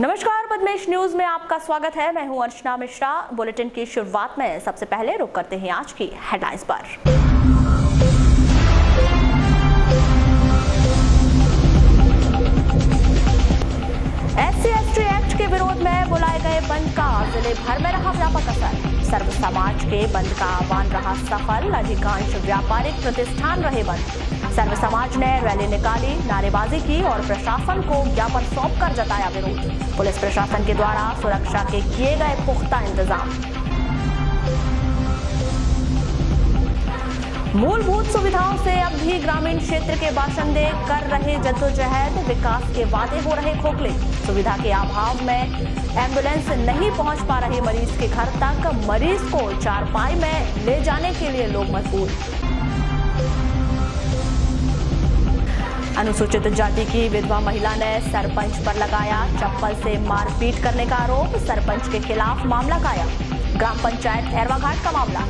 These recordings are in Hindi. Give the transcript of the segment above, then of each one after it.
नमस्कार, पद्मेश न्यूज में आपका स्वागत है। मैं हूं अर्चना मिश्रा। बुलेटिन की शुरुआत में सबसे पहले रुक करते हैं आज की हेडलाइंस पर। SC/ST एक्ट के विरोध में बुलाए गए बंद का जिले भर में रहा व्यापक असर। सर्व समाज के बंद का आह्वान रहा सफल। अधिकांश व्यापारिक प्रतिष्ठान रहे बंद। सर्व समाज ने रैली निकाली, नारेबाजी की और प्रशासन को ज्ञापन सौंपकर जताया विरोध। पुलिस प्रशासन के द्वारा सुरक्षा के किए गए पुख्ता इंतजाम। मूलभूत सुविधाओं से अब भी ग्रामीण क्षेत्र के बाशिंदे कर रहे जद्दोजहद। विकास के वादे हो रहे खोखले। सुविधा के अभाव में एम्बुलेंस नहीं पहुंच पा रहे मरीज के घर तक। मरीज को चारपाई में ले जाने के लिए लोग मजबूर। अनुसूचित जाति की विधवा महिला ने सरपंच पर लगाया चप्पल से मारपीट करने का आरोप। सरपंच के खिलाफ मामला कायम। ग्राम पंचायत एरवाघाट का मामला।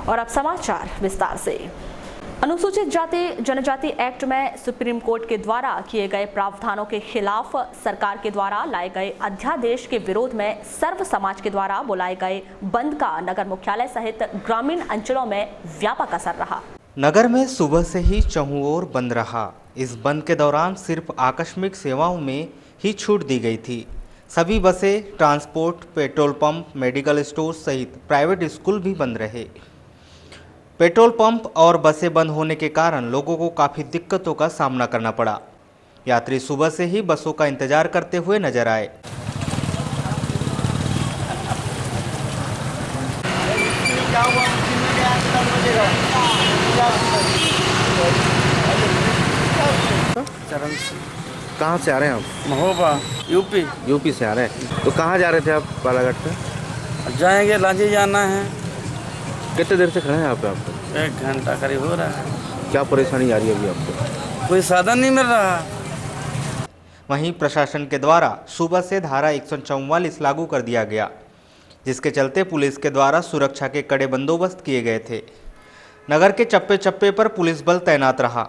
और अब समाचार विस्तार से। अनुसूचित जाति जनजाति एक्ट में सुप्रीम कोर्ट के द्वारा किए गए प्रावधानों के खिलाफ सरकार के द्वारा लाए गए अध्यादेश के विरोध में सर्व समाज के द्वारा बुलाए गए बंद का नगर मुख्यालय सहित ग्रामीण अंचलों में व्यापक असर रहा। नगर में सुबह से ही चहुं ओर बंद रहा। इस बंद के दौरान सिर्फ आकस्मिक सेवाओं में ही छूट दी गई थी। सभी बसें, transport, petrol pump, medical store सहित प्राइवेट स्कूल भी बंद रहे। पेट्रोल पंप और बसें बंद होने के कारण लोगों को काफ़ी दिक्कतों का सामना करना पड़ा। यात्री सुबह से ही बसों का इंतजार करते हुए नजर आए। कहाँ से आ रहे हैं आप? महोबा, यूपी से आ रहे हैं। तो कहाँ जा रहे थे आप? बालाघाट पे जाएंगे, लांजी जाना है। कितने देर से खड़े हैं यहाँ पे? आपको 1 घंटा करीब हो रहा है। क्या परेशानी आ रही है अभी आपको? कोई साधन नहीं मिल रहा। वहीं प्रशासन के द्वारा सुबह से धारा 144 लागू कर दिया गया, जिसके चलते पुलिस के द्वारा सुरक्षा के कड़े बंदोबस्त किए गए थे। नगर के चप्पे चप्पे पर पुलिस बल तैनात रहा।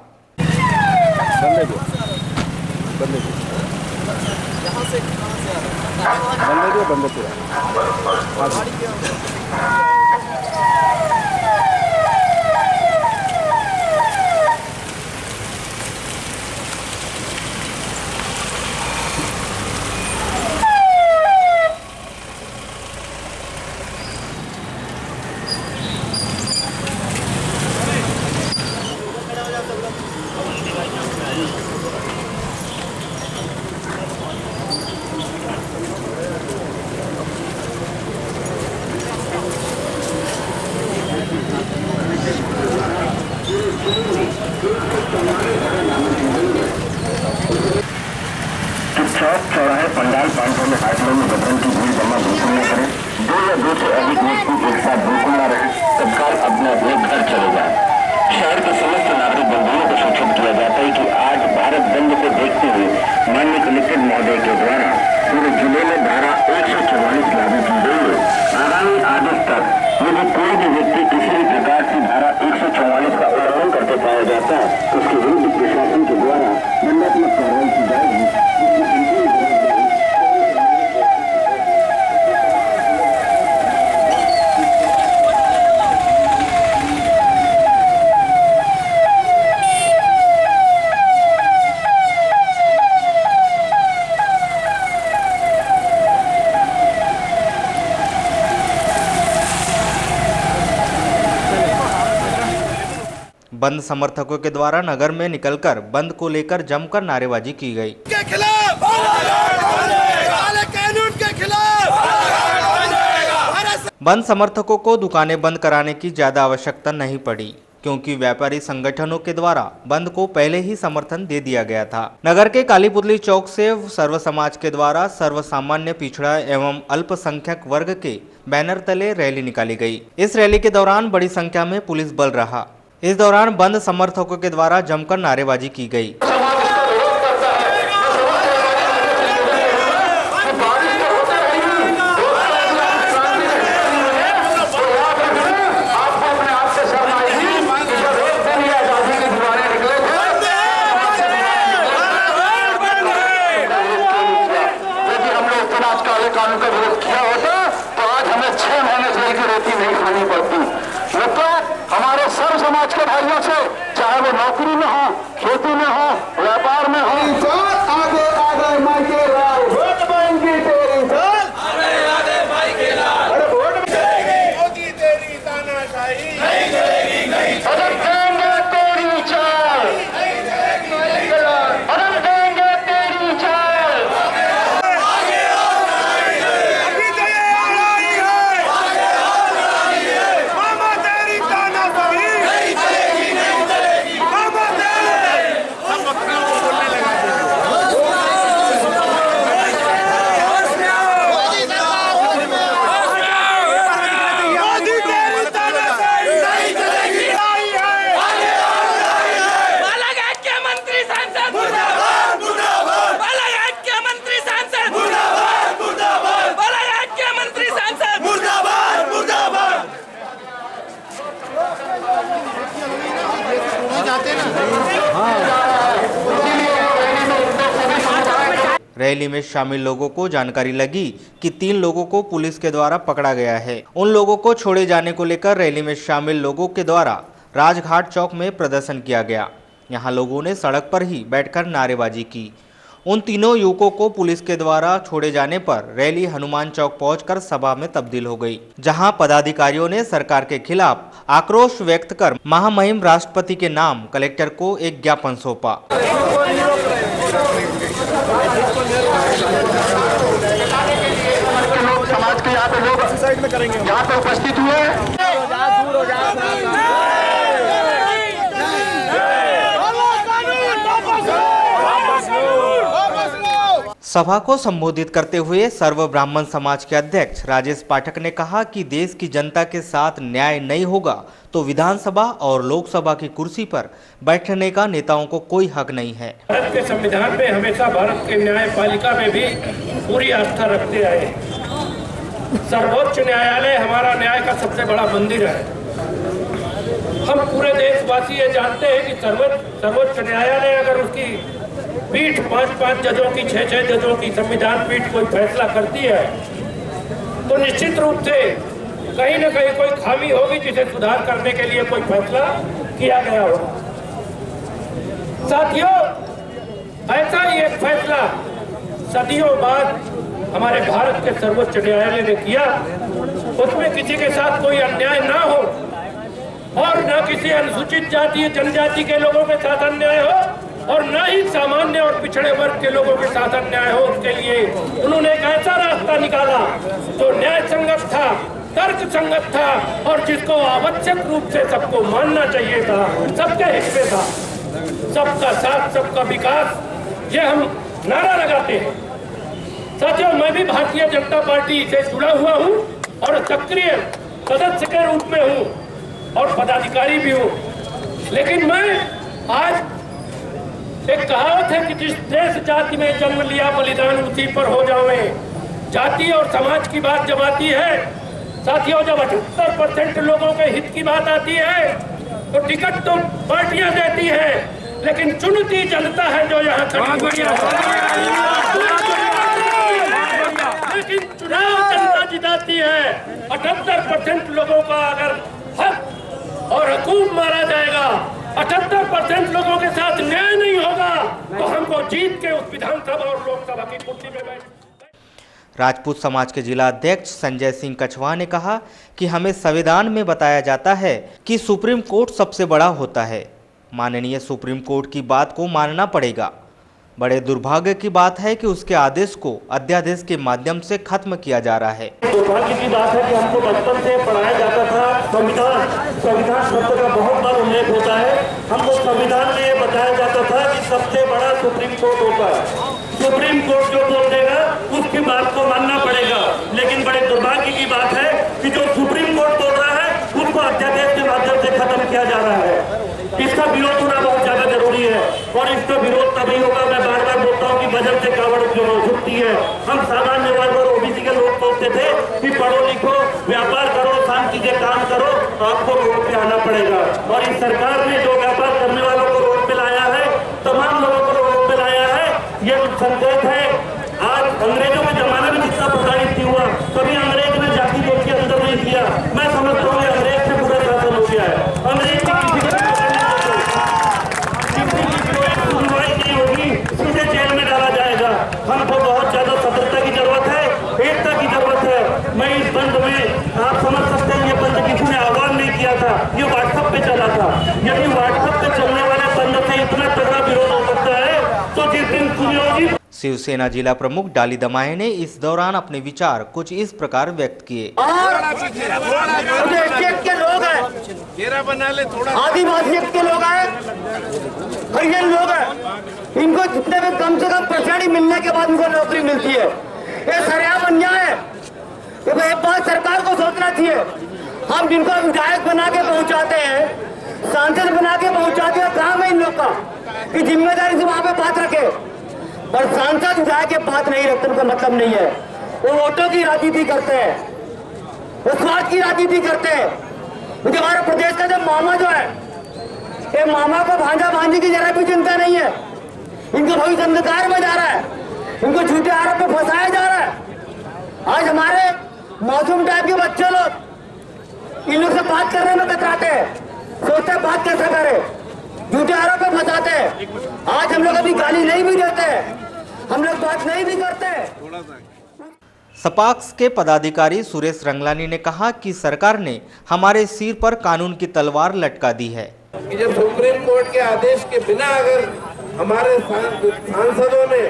चौराहे, पंडाल, पांचों में आटलों में बदन की भीड़ जमा बिल्कुल न करें। 2 या 2 से अधिक व्यक्ति एक साथ बिल्कुल न रहे। तत्काल अपने अपने घर चले जाए। शहर के समस्त नागरिक बंधुओं को सूचित किया जाता है कि आज भारत बंद को देखते हुए माननीय कलेक्टर महोदय के द्वारा पूरे जिले में धारा 144 लागू की गई है। आगामी आदेश तक यदि कोई भी व्यक्ति किसी भी प्रकार की धारा 144 का उल्लंघन करते पाया जाता है तो उसके विरुद्ध प्रशासन के द्वारा दंडात्मक कार्रवाई की जाएगी। बंद समर्थकों के द्वारा नगर में निकलकर बंद को लेकर जमकर नारेबाजी की गई। के खिलाफ काले कानून के खिलाफ। बंद समर्थकों को दुकानें बंद कराने की ज्यादा आवश्यकता नहीं पड़ी, क्योंकि व्यापारी संगठनों के द्वारा बंद को पहले ही समर्थन दे दिया गया था। नगर के कालीपुतली चौक से सर्व समाज के द्वारा सर्व सामान्य पिछड़ा एवं अल्पसंख्यक वर्ग के बैनर तले रैली निकाली गई। इस रैली के दौरान बड़ी संख्या में पुलिस बल रहा। इस दौरान बंद समर्थकों के द्वारा जमकर नारेबाजी की गई। समाज के भाइयों से, चाहे वो नौकरी में हो, खेती में हो, व्यापार में हो। आगे आगे माइके लाल, वोट मांगी तेरी चाल, आगे भाई के लाल, अरे वोट मोदी तेरी तानाशाही नहीं चलेगी, नहीं बदल देंगे तेरी चाल, बदल देंगे तेरी चाल। अभी तो ये आ रही है, मामा तेरी तानाशाही नहीं चलेगी, नहीं चलेगी, मामा तेरी। सब बकरियों को बोलने लगा मोदी तेरी तानाशाही नहीं चलेगी, आई है। बालाघाट के मंत्री सांसद मुर्दाबाद, मुर्दाबाद, बालाघाट के मंत्री सांसद मुर्दाबाद, मुर्दाबाद, बालाघाट के मंत्री सांसद मुर्दाबाद, मुर्दाबाद। रैली में शामिल लोगों को जानकारी लगी कि 3 लोगों को पुलिस के द्वारा पकड़ा गया है। उन लोगों को छोड़े जाने को लेकर रैली में शामिल लोगों के द्वारा राजघाट चौक में प्रदर्शन किया गया। यहां लोगों ने सड़क पर ही बैठकर नारेबाजी की। उन तीनों युवकों को पुलिस के द्वारा छोड़े जाने पर रैली हनुमान चौक पहुंचकर सभा में तब्दील हो गई, जहां पदाधिकारियों ने सरकार के खिलाफ आक्रोश व्यक्त कर महामहिम राष्ट्रपति के नाम कलेक्टर को एक ज्ञापन सौंपा। समाज के यहाँ पे लोग यहाँ पे उपस्थित हुए। सभा को संबोधित करते हुए सर्व ब्राह्मण समाज के अध्यक्ष राजेश पाठक ने कहा कि देश की जनता के साथ न्याय नहीं होगा तो विधानसभा और लोकसभा की कुर्सी पर बैठने का नेताओं को कोई हक नहीं है। भारत के संविधान में हमेशा भारत के न्यायपालिका में भी पूरी आस्था रखते आए। सर्वोच्च न्यायालय हमारा न्याय का सबसे बड़ा मंदिर है। हम पूरे देशवासी ये जानते हैं कि सर्वोच्च न्यायालय अगर उसकी पीठ 5-5 जजों की 6-6 जजों की संविधान पीठ कोई फैसला करती है तो निश्चित रूप से कहीं न कहीं कोई खामी होगी जिसे सुधार करने के लिए कोई फैसला किया गया होगा। साथियों, ऐसा ही एक फैसला सदियों बाद हमारे भारत के सर्वोच्च न्यायालय ने किया। उसमें किसी के साथ कोई अन्याय ना हो और न किसी अनुसूचित जाति जनजाति के लोगों के साथ अन्याय हो और न ही सामान्य और पिछड़े वर्ग के लोगों के साथ अन्याय हो। उसके लिए उन्होंने एक ऐसा रास्ता निकाला जो न्याय संगत था, तर्क संगत था और जिसको आवश्यक रूप से सबको मानना चाहिए था, सबके हित में था। सबका साथ, सबका विकास, ये हम नारा लगाते हैं। साथियों, मैं भी भारतीय जनता पार्टी से जुड़ा हुआ हूँ और सक्रिय सदस्य के रूप में हूँ और पदाधिकारी भी हूँ। लेकिन मैं आज एक कहावत है कि जिस देश जाति में जन्म लिया बलिदान उसी पर हो जावे। जाति और समाज की बात जब आती है साथियों, जब 78% लोगों के हित की बात आती है तो टिकट तो पार्टियां देती है लेकिन चुनती जनता है जो यहाँ खड़ी है। लेकिन चुनाव जनता जिताती है। 78% लोगों का अगर हक और हकूक मारा जाएगा, 78% लोगों के साथ न्याय नहीं होगा तो हमको जीत के उस विधानसभा और लोकसभा की कुर्सी पे बैठ। राजपूत समाज के जिला अध्यक्ष संजय सिंह कछवा ने कहा कि हमें संविधान में बताया जाता है कि सुप्रीम कोर्ट सबसे बड़ा होता है। माननीय सुप्रीम कोर्ट की बात को मानना पड़ेगा। बड़े दुर्भाग्य की बात है कि उसके आदेश को अध्यादेश के माध्यम से खत्म किया जा रहा है। दुर्भाग्य की बात है कि हमको बचपन से पढ़ाया जाता था संविधान शब्द का बहुत बार उल्लेख होता है। हमको संविधान में ये बताया जाता था कि सबसे बड़ा सुप्रीम कोर्ट होता है। सुप्रीम कोर्ट जो बोल देगा उसकी बात को मानना पड़ेगा। लेकिन बड़े दुर्भाग्य की बात है कि जो सुप्रीम कोर्ट बोल रहा है उसको अध्यादेश के माध्यम से खत्म किया जा रहा है। इसका विरोध होना बहुत ज्यादा जरूरी है और इसका विरोध तभी होगा। मैं बार बार बोलता हूँ कि बजट से कावड़ जो झुकती है। हम सामान्य वर्ग और ओबीसी के लोग सोचते थे कि पढ़ो लिखो, व्यापार करो, शांति से काम करो, आपको रोड पे आना पड़ेगा। और इस सरकार ने जो व्यापार करने वालों को रोड पे लाया है, तमाम लोगों को रोड पे लाया है, ये संकेत है। आज अंग्रेजों के जमाने में जितना प्रताड़ित हुआ कभी अंग्रेज ने जाति देख के अंदर नहीं किया। मैं समझता हूँ अंग्रेज से पूरा शासन हो गया है। अंग्रेज यदि व्हाट्सएप पे चलने वाले बंद से इतना तगड़ा विरोध हो सकता है तो जिस दिन सुनियोजित शिवसेना जिला प्रमुख डाली दमाहे ने इस दौरान अपने विचार कुछ इस प्रकार व्यक्त किए। स्टेट के लोग हैं, आदिवासी के लोग हैं, हरिजन लोग हैं, इनको जितने भी कम से कम परसेंट मिलने के बाद इनको नौकरी मिलती है। ये सरेआम अन्याय है। तो एक बात सरकार को सोचना चाहिए। हम जिनको विधायक बना के पहुंचाते हैं, सांसद बना के पहुंचाते हैं, काम है इन लोग का कि जिम्मेदारी से वहां पे बात रखे, पर सांसद विधायक के बात नहीं रखते, उनका मतलब नहीं है। वो वोटों की राजनीति करते हैं, वो स्वार्थ की राजनीति करते हैं। मुझे हमारे प्रदेश का जो मामा जो है, ये मामा को भांजा भांजी की जरा भी चिंता नहीं है। इनको भविष्य अंधकार में जा रहा है, इनको झूठे आरोप में फंसाया जा रहा है। आज हमारे मासूम टाइप के बच्चे लोग इन लोग से बात करने में कतराते हैं, सोचते हैं बात कैसे करें, झूठे आरोप में फंसाते हैं। आज हम लोग अभी गाली नहीं भी देते, हम लोग बात नहीं भी करते। सपाक्स के पदाधिकारी सुरेश रंगलानी ने कहा कि सरकार ने हमारे सिर पर कानून की तलवार लटका दी है। कि जब सुप्रीम कोर्ट के आदेश के बिना अगर हमारे सांसदों ने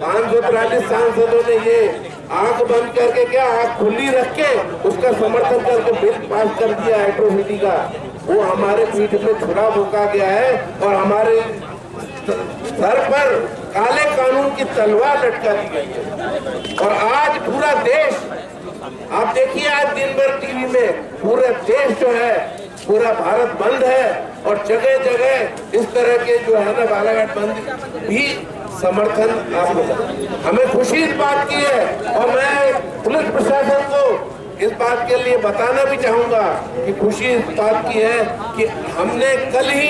543 सांसदों ने ये आंख बंद करके क्या आंख खुली रख के उसका समर्थन करके बिल पास कर दिया एट्रोसिटी का, वो हमारे पीठ में छुरा भोंका गया है और हमारे सर पर काले कानून की तलवार लटका दी गई है। और आज पूरा देश, आप देखिए आज दिन भर टीवी में पूरा देश जो है, पूरा भारत बंद है और जगह जगह इस तरह के जो है ना बालाघाट बंद भी समर्थन आप हमें खुशी इस बात की है। और मैं पुलिस प्रशासन को इस बात के लिए बताना भी चाहूंगा कि खुशी इस बात की है कि हमने कल ही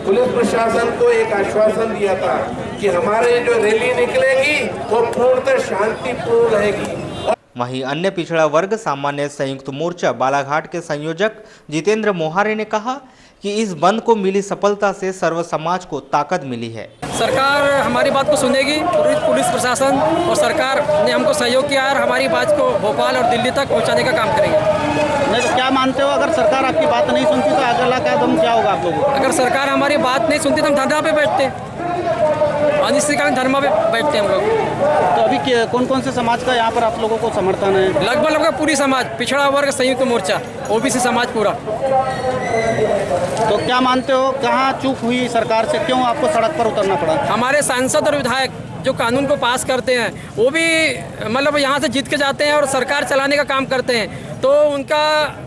पुलिस प्रशासन को एक आश्वासन दिया था कि हमारे जो रैली निकलेगी वो पूर्णतः शांतिपूर्ण रहेगी। वहीं अन्य पिछड़ा वर्ग सामान्य संयुक्त मोर्चा बालाघाट के संयोजक जितेंद्र मोहारे ने कहा कि इस बंद को मिली सफलता से सर्व समाज को ताकत मिली है। सरकार हमारी बात को सुनेगी, पुलिस प्रशासन और सरकार ने हमको सहयोग किया और हमारी बात को भोपाल और दिल्ली तक पहुंचाने का काम करेंगे। नहीं तो क्या मानते हो, अगर सरकार आपकी बात नहीं सुनती तो अगला कदम क्या होगा आप लोगों को? अगर सरकार हमारी बात नहीं सुनती तो हम धरना पे बैठते, अनिश्चितकालीन धरना पे बैठते हम लोग। तो अभी कौन कौन से समाज का यहाँ पर आप लोगों को समर्थन है? लगभग पूरी समाज, पिछड़ा वर्ग संयुक्त मोर्चा, ओबीसी समाज पूरा। तो क्या मानते हो, कहाँ चूक हुई सरकार से, क्यों आपको सड़क पर उतरना पड़ा? हमारे सांसद और विधायक जो कानून को पास करते हैं वो भी मतलब यहाँ से जीत के जाते हैं और सरकार चलाने का काम करते हैं, तो उनका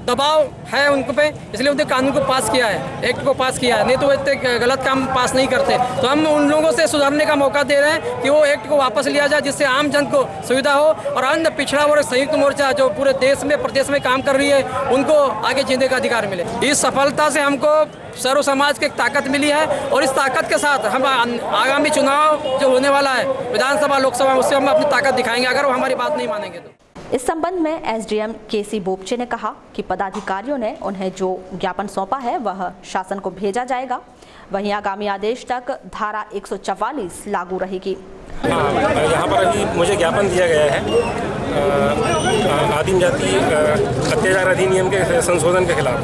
दबाव है उन पे, इसलिए उन्होंने कानून को पास किया है, एक्ट को पास किया है। नहीं तो वो इतने गलत काम पास नहीं करते। तो हम उन लोगों से सुधारने का मौका दे रहे हैं कि वो एक्ट को वापस लिया जाए, जिससे आम जन को सुविधा हो और अन्य पिछड़ा वर्ग संयुक्त मोर्चा जो पूरे देश में प्रदेश में काम कर रही है उनको आगे जीने का अधिकार मिले। इस सफलता से हमको सर्व समाज की एक ताकत मिली है और इस ताकत के साथ हम आगामी चुनाव जो होने वाला है विधानसभा लोकसभा, उससे हम अपनी ताकत दिखाएंगे अगर वो हमारी बात नहीं मानेंगे तो। इस संबंध में एसडीएम केसी बोपचे ने कहा कि पदाधिकारियों ने उन्हें जो ज्ञापन सौंपा है वह शासन को भेजा जाएगा। वहीं आगामी आदेश तक धारा 144 लागू रहेगी। यहाँ पर अभी मुझे ज्ञापन दिया गया है आदिम जाति अत्याचार अधिनियम के संशोधन के खिलाफ।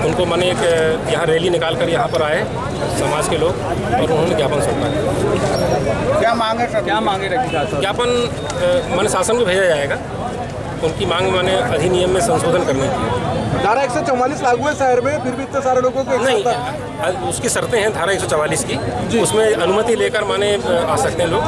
उनको मैंने एक यहाँ रैली निकाल कर यहाँ पर आए समाज के लोग और उन्होंने ज्ञापन सौंपा है। क्या मांगे सर? क्या मांगे रखी? ज्ञापन मैंने शासन को भेजा जाएगा। उनकी मांग मैंने अधिनियम में संशोधन करने की। धारा 144 लागू है शहर में, फिर भी इतने सारे लोगों को नहीं, उसकी शर्तें हैं धारा 144 की, उसमें अनुमति लेकर माने आ सकते हैं लोग।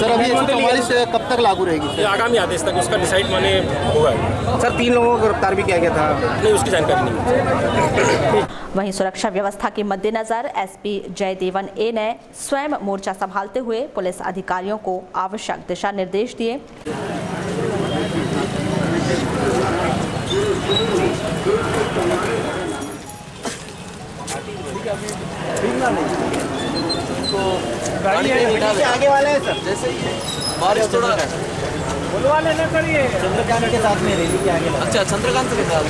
सर अभी 144 कब तक लागू रहेगी? आगामी आदेश तक उसका डिसाइड माने होगा। सर 3 लोगों को गिरफ्तार भी किया गया था, नहीं उसकी जानकारी नहीं। वहीं सुरक्षा व्यवस्था के मद्देनजर एसपी जयदेवन ए ने स्वयं मोर्चा संभालते हुए पुलिस अधिकारियों को आवश्यक दिशा निर्देश दिए। आगे वाले हैं सर, जैसे बारिश थोड़ा बुलवाले न करिए। चंद्रकांत के साथ में रैली के आगे। अच्छा चंद्रकांत के साथ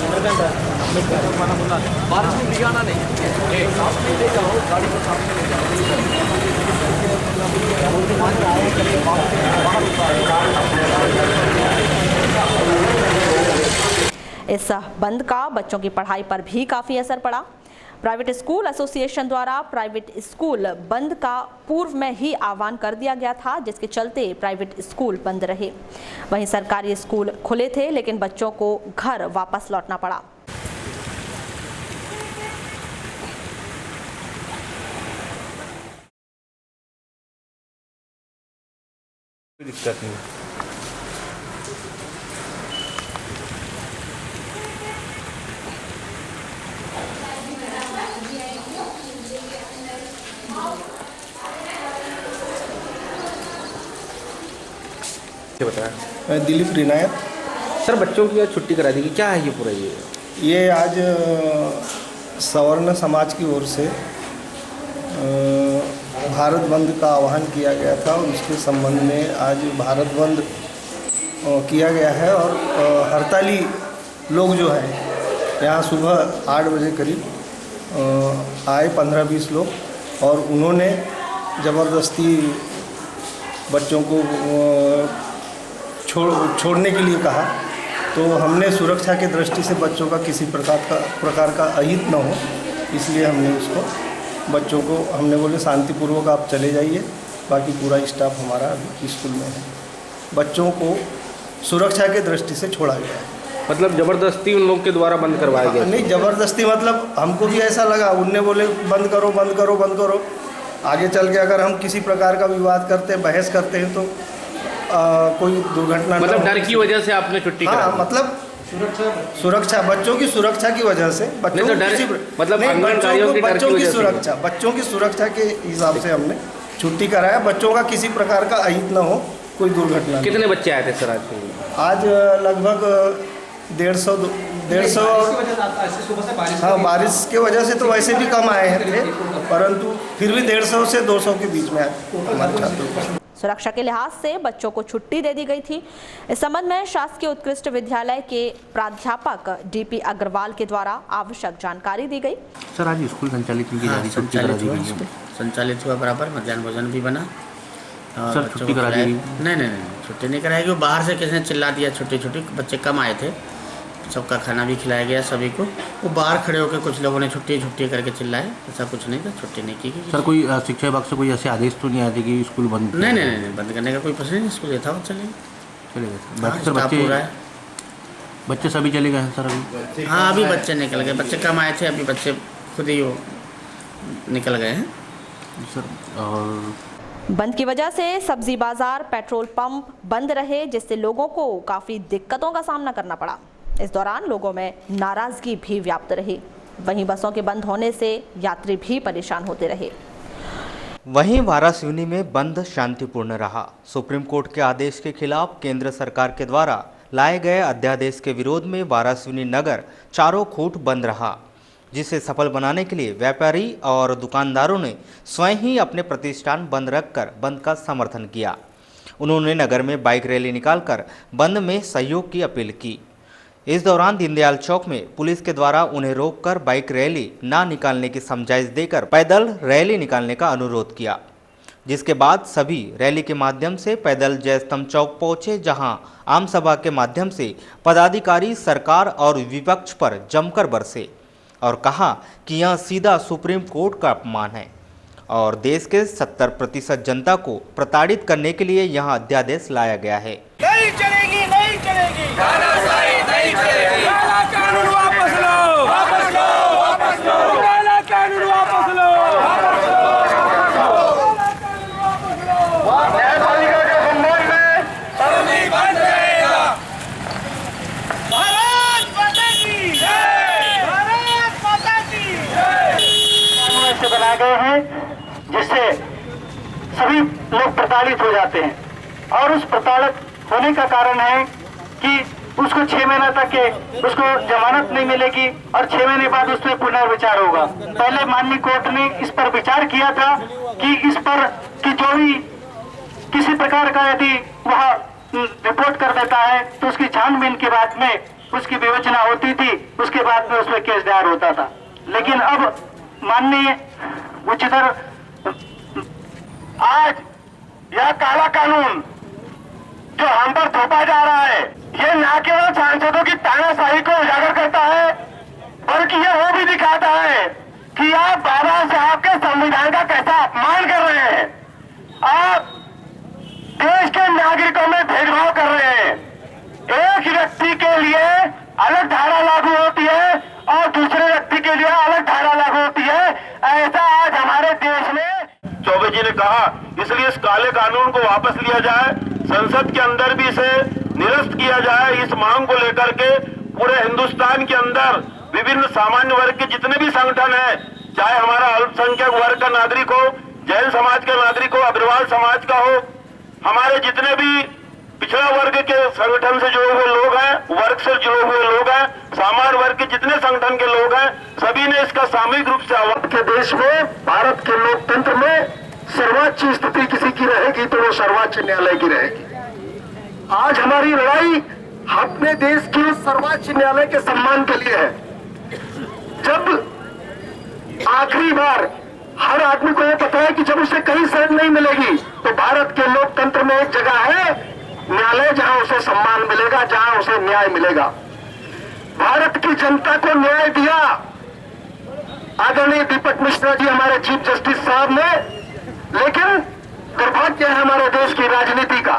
बारिश में बिगाना नहीं, सामने ले जाओ गाड़ी को, सामने ले जाओ। इस बंद का बच्चों की पढ़ाई पर भी काफी असर पड़ा। प्राइवेट स्कूल एसोसिएशन द्वारा प्राइवेट स्कूल बंद का पूर्व में ही आह्वान कर दिया गया था, जिसके चलते प्राइवेट स्कूल बंद रहे। वहीं सरकारी स्कूल खुले थे, लेकिन बच्चों को घर वापस लौटना पड़ा। दिक्कत नहीं। मैं दिलीप रिनायत। सर, बच्चों की आज छुट्टी करा दी, क्या है ये पूरा? ये आज सवर्ण समाज की ओर से भारत बंद का आह्वान किया गया था और उसके संबंध में आज भारत बंद किया गया है। और हड़ताली लोग जो हैं यहाँ सुबह 8 बजे करीब आए 15-20 लोग, और उन्होंने ज़बरदस्ती बच्चों को छोड़ने के लिए कहा। तो हमने सुरक्षा की दृष्टि से बच्चों का किसी प्रकार का अहित न हो, इसलिए हमने उसको बच्चों को हमने बोले शांतिपूर्वक आप चले जाइए, बाकी पूरा स्टाफ हमारा अभी स्कूल में है। बच्चों को सुरक्षा की दृष्टि से छोड़ा गया है। मतलब ज़बरदस्ती उन लोग के द्वारा बंद करवाया गया? नहीं, ज़बरदस्ती मतलब हमको भी ऐसा लगा, उनने बोले बंद करो बंद करो बंद करो। आगे चल के अगर हम किसी प्रकार का विवाद करते हैं, बहस करते हैं तो कोई दुर्घटना, मतलब डर की वजह से आपने छुट्टी करा दी? मतलब सुरक्षा बच्चों की सुरक्षा की वजह से, बच्चों की सुरक्षा के हिसाब से हमने छुट्टी कराया। बच्चों का किसी प्रकार का अहित न हो, कोई दुर्घटना। कितने बच्चे आए थे सर आज लगभग 150। हाँ, बारिश के वजह से तो वैसे भी कम आए थे, परंतु फिर भी 150 से 200 के बीच में हमारे छात्रों। सुरक्षा के लिहाज से बच्चों को छुट्टी दे दी गई थी। इस संबंध में शासकीय उत्कृष्ट विद्यालय के प्राध्यापक डीपी अग्रवाल के द्वारा आवश्यक जानकारी दी गई। सर, आज स्कूल संचालित की जा रही, छुट्टी करा दी गई? संचालित हुआ बराबर, मध्याह्न भोजन भी बना। सर, छुट्टी करा दी? नहीं, छुट्टी नहीं कराई गई। बाहर से किसी ने चिल्ला दिया छुट्टी, बच्चे कम आए थे, सबका खाना भी खिलाया गया सभी को। वो बाहर खड़े होकर कुछ लोगों ने छुट्टी करके चिल्लाए, ऐसा कुछ नहीं था, छुट्टी नहीं की गई। सर, कोई शिक्षा विभाग से कोई ऐसे आदेश तो नहीं आए थे कि स्कूल बंद? नहीं, बंद करने का कोई प्रश्न नहीं, स्कूल यथावत चलेगा। बाकी सर बच्चे सभी चले गए हैं सर अभी? हाँ, अभी बच्चे निकल गए, बच्चे कम आए थे, अभी बच्चे खुद ही वो निकल गए हैं सर। और बंद की वजह से सब्जी बाजार, पेट्रोल पंप बंद रहे, जिससे लोगों को काफी दिक्कतों का सामना करना पड़ा। इस दौरान लोगों में नाराजगी भी व्याप्त रही। वहीं बसों के बंद होने से यात्री भी परेशान होते रहे। वहीं वारासिवनी में बंद शांतिपूर्ण रहा। सुप्रीम कोर्ट के आदेश के खिलाफ केंद्र सरकार के द्वारा लाए गए अध्यादेश के विरोध में वारासिवनी नगर चारों खूंट बंद रहा, जिसे सफल बनाने के लिए व्यापारी और दुकानदारों ने स्वयं ही अपने प्रतिष्ठान बंद रखकर बंद का समर्थन किया। उन्होंने नगर में बाइक रैली निकालकर बंद में सहयोग की अपील की। इस दौरान दीनदयाल चौक में पुलिस के द्वारा उन्हें रोककर बाइक रैली ना निकालने की समझाइश देकर पैदल रैली निकालने का अनुरोध किया, जिसके बाद सभी रैली के माध्यम से पैदल जयस्तंभ चौक पहुंचे, जहां आम सभा के माध्यम से पदाधिकारी सरकार और विपक्ष पर जमकर बरसे और कहा कि यह सीधा सुप्रीम कोर्ट का अपमान है और देश के 70% जनता को प्रताड़ित करने के लिए यह अध्यादेश लाया गया है। नहीं चलेगी, नहीं चलेगी, नहीं चलेगी। काला कानून वापस लो, वापस लो, वापस लो। काला कानून वापस लो, वापस लो। न्यायपालिका के सम्मान में सदन बंद रहेगा। भारत माता की जय, भारत माता की जय। ऐसे बनाए गए हैं जिससे सभी लोग प्रताड़ित हो जाते हैं, और उस प्रताड़ित होने का कारण है कि उसको 6 महीना तक के उसको जमानत नहीं मिलेगी और 6 महीने बाद उस पर पुनर्विचार होगा। पहले माननीय कोर्ट ने इस पर विचार किया था कि इस पर कि जो भी किसी प्रकार का यदि वह रिपोर्ट कर देता है तो उसकी छानबीन के बाद में उसकी विवेचना होती थी, उसके बाद में उस पर केस दायर होता था। लेकिन अब माननीय उच्चतर आज यह काला कानून जो हम पर थोपा जा रहा है, ये न केवल सांसदों की तानाशाही को उजागर करता है, बल्कि यह वो भी दिखाता है कि आप बाबा साहब के संविधान का कैसा अपमान कर रहे हैं। आप देश के नागरिकों में भेदभाव कर रहे हैं। एक व्यक्ति के लिए अलग धारा लागू होती है और दूसरे व्यक्ति के लिए अलग धारा लागू होती है। ऐसा आज हमारे देश में चौबे जी ने कहा, इसलिए इस काले कानून को वापस लिया जाए, संसद के अंदर भी इसे निरस्त किया जाए। इस मांग को लेकर के पूरे हिंदुस्तान के अंदर विभिन्न सामान्य वर्ग के जितने भी संगठन हैं, चाहे हमारा अल्पसंख्यक वर्ग का नागरिक हो, जैन समाज का नागरिक हो, अग्रवाल समाज का हो, हमारे जितने भी पिछड़ा वर्ग के संगठन से जुड़े हुए लोग हैं, वर्ग से जुड़े हुए लोग हैं, सामान्य वर्ग के जितने संगठन के लोग हैं, सभी ने इसका सामूहिक रूप से आह्वान के देश में, भारत के लोकतंत्र में सर्वोच्च स्थिति किसी की रहेगी तो वो सर्वोच्च न्यायालय की रहेगी। आज हमारी लड़ाई अपने देश के सर्वोच्च न्यायालय के सम्मान के लिए है। जब आखिरी बार हर आदमी को यह पता है कि जब उसे कहीं शरण नहीं मिलेगी तो भारत के लोकतंत्र में एक जगह है न्यायालय, जहां उसे सम्मान मिलेगा, जहां उसे न्याय मिलेगा। भारत की जनता को न्याय दिया आदरणीय दीपक मिश्रा जी, हमारे चीफ जस्टिस साहब ने, लेकिन दुर्भाग्य है हमारे देश की राजनीति का